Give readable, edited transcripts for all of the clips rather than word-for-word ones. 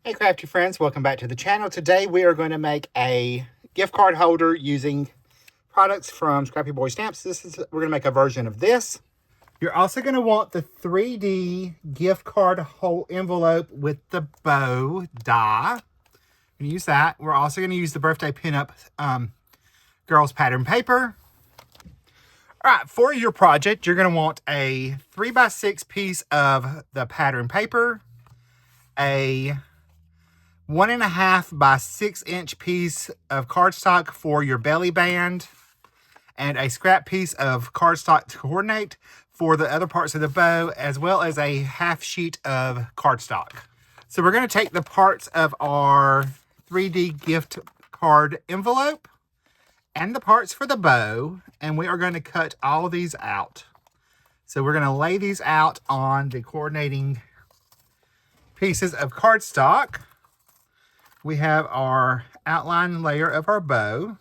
Hey crafty friends, welcome back to the channel. Today we are going to make a gift card holder using products from Scrappy Boy Stamps. We're going to make a version of this. You're also going to want the 3D gift card whole envelope with the bow die. We're going to use that. We're also going to use the birthday pinup girls pattern paper. All right, for your project, you're going to want a 3x6 piece of the pattern paper, a 1.5 by 6 inch piece of cardstock for your belly band, and a scrap piece of cardstock to coordinate for the other parts of the bow, as well as a half sheet of cardstock. So we're going to take the parts of our 3D gift card envelope and the parts for the bow, and we are going to cut all of these out. So we're going to lay these out on the coordinating pieces of cardstock. We have our outline layer of our bow,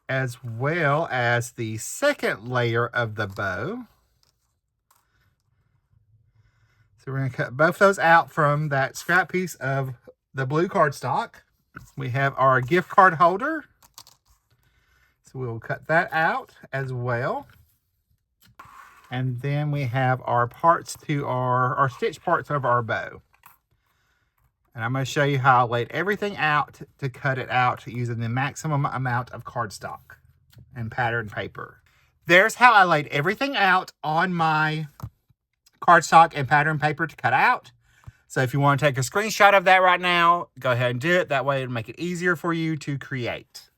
as well as the second layer of the bow. So we're going to cut both those out from that scrap piece of the blue cardstock. We have our gift card holder. So we'll cut that out as well. And then we have our parts to our stitch parts of our bow. And I'm going to show you how I laid everything out to cut it out using the maximum amount of cardstock and pattern paper. There's how I laid everything out on my cardstock and pattern paper to cut out. So if you want to take a screenshot of that right now, go ahead and do it. That way it'll make it easier for you to create.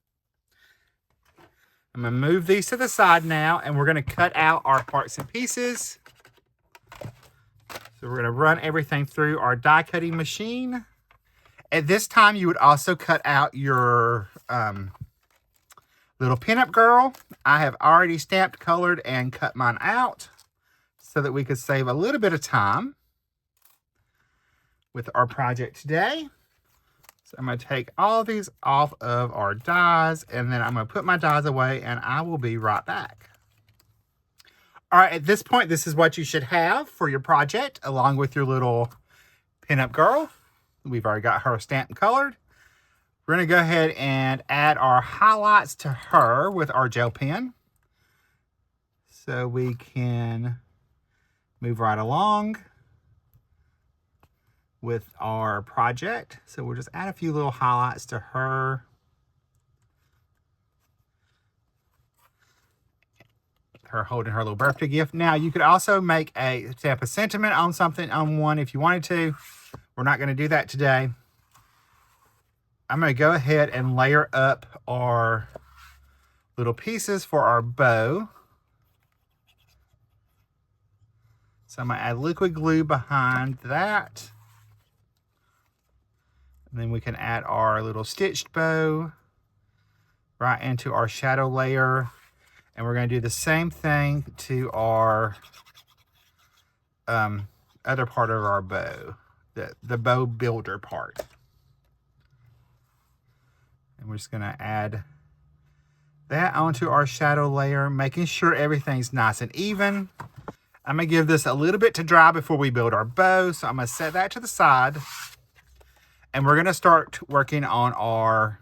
I'm going to move these to the side now, and we're going to cut out our parts and pieces. So we're going to run everything through our die cutting machine. At this time, you would also cut out your little pinup girl. I have already stamped, colored, and cut mine out so that we could save a little bit of time with our project today. So I'm going to take all of these off of our dies, and then I'm going to put my dies away, and I will be right back. All right, at this point, this is what you should have for your project, along with your little pinup girl. We've already got her stamped and colored. We're going to go ahead and add our highlights to her with our gel pen, so we can move right along with our project. So we'll just add a few little highlights to her. Her holding her little birthday gift. Now you could also stamp a sentiment on something on one if you wanted to. We're not going to do that today. I'm going to go ahead and layer up our little pieces for our bow. So I'm going to add liquid glue behind that. And then we can add our little stitched bow right into our shadow layer. And we're going to do the same thing to our other part of our bow, the bow builder part. And we're just going to add that onto our shadow layer, making sure everything's nice and even. I'm going to give this a little bit to dry before we build our bow, so I'm going to set that to the side. And we're going to start working on our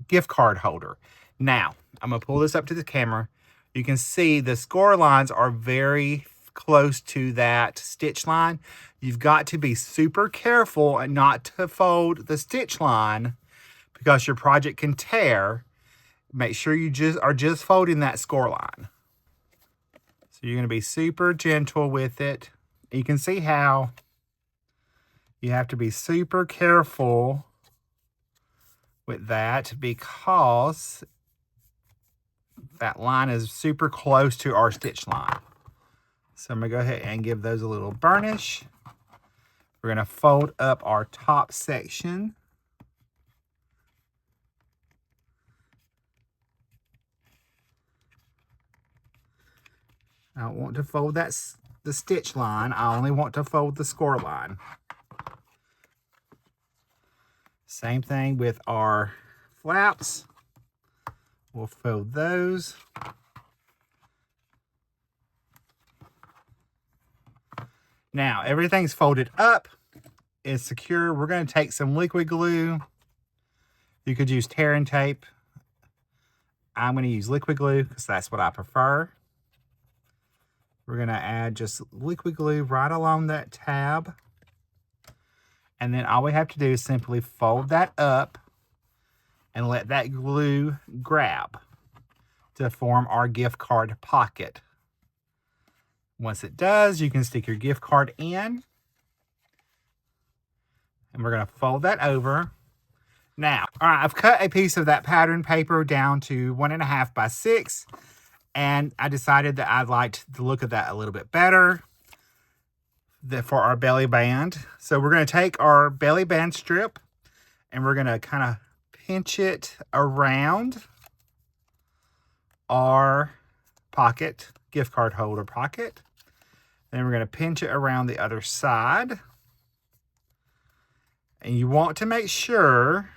gift card holder. Now, I'm going to pull this up to the camera. You can see the score lines are very close to that stitch line. You've got to be super careful and not to fold the stitch line because your project can tear. Make sure you are just folding that score line. So you're going to be super gentle with it. You can see how you have to be super careful with that because that line is super close to our stitch line. So I'm going to go ahead and give those a little burnish. We're going to fold up our top section. I don't want to fold the stitch line. I only want to fold the score line. Same thing with our flaps. We'll fold those. Now, everything's folded up. is secure, we're going to take some liquid glue. You could use tear and tape. I'm going to use liquid glue because that's what I prefer. We're going to add just liquid glue right along that tab. And then all we have to do is simply fold that up and let that glue grab to form our gift card pocket. Once it does, you can stick your gift card in. And we're going to fold that over. Now, all right, I've cut a piece of that pattern paper down to 1.5 by 6. And I decided that I'd like the look of that a little bit better for our belly band. So we're going to take our belly band strip and we're going to kind of pinch it around our pocket, gift card holder pocket. Then we're going to pinch it around the other side. And you want to make sure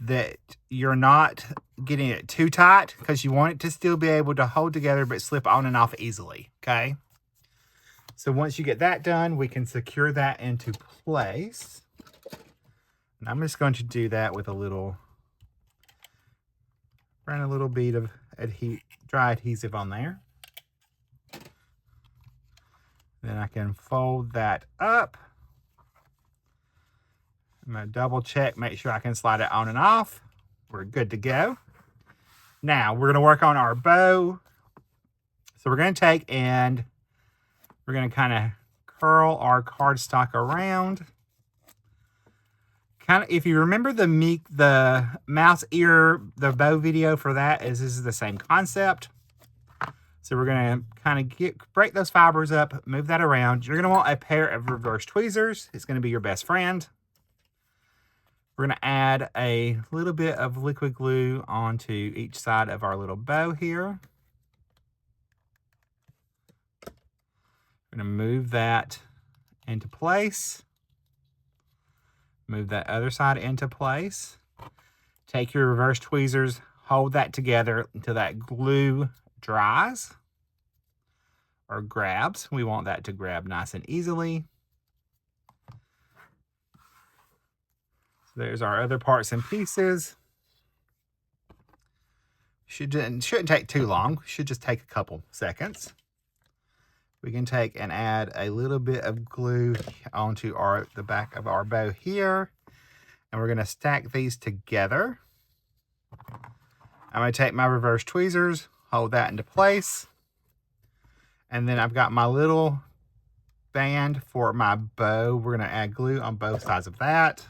that you're not getting it too tight because you want it to still be able to hold together but slip on and off easily, okay? So once you get that done, we can secure that into place. And I'm just going to do that with run a little bead of dry adhesive on there. Then I can fold that up. I'm going to double check, make sure I can slide it on and off. We're good to go. Now, we're going to work on our bow. So we're going to take and we're going to kind of curl our cardstock around. Kind of, if you remember the mouse ear, the bow video for that, this is the same concept. So we're going to kind of break those fibers up, move that around. You're going to want a pair of reverse tweezers. It's going to be your best friend. We're going to add a little bit of liquid glue onto each side of our little bow here. We're going to move that into place. Move that other side into place. Take your reverse tweezers, hold that together until that glue dries or grabs. We want that to grab nice and easily. There's our other parts and pieces. Shouldn't take too long. Should just take a couple seconds. We can take and add a little bit of glue onto the back of our bow here. And we're going to stack these together. I'm going to take my reverse tweezers, hold that into place. And then I've got my little band for my bow. We're going to add glue on both sides of that.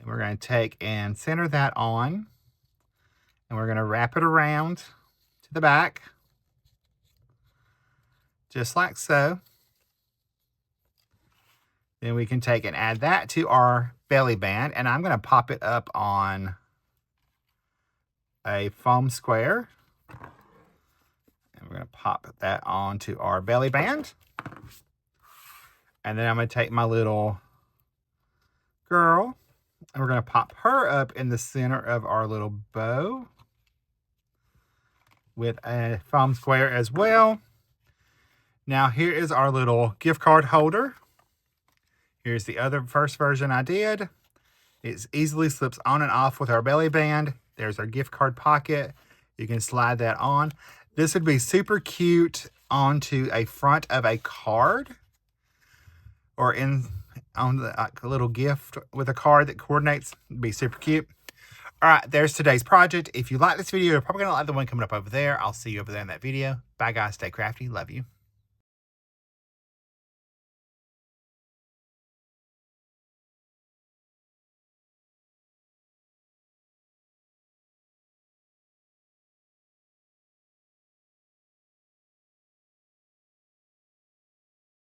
We're going to take and center that on, and we're going to wrap it around to the back, just like so. Then we can take and add that to our belly band, and I'm going to pop it up on a foam square. And we're going to pop that onto our belly band. And then I'm going to take my little girl, and we're going to pop her up in the center of our little bow with a foam square as well. Now here is our little gift card holder. Here's the first version I did. It easily slips on and off with our belly band. There's our gift card pocket. You can slide that on. This would be super cute onto a front of a card or on a little gift with a card that coordinates. It'd be super cute. All right, there's today's project. If you like this video, you're probably going to like the one coming up over there. I'll see you over there in that video. Bye, guys. Stay crafty. Love you.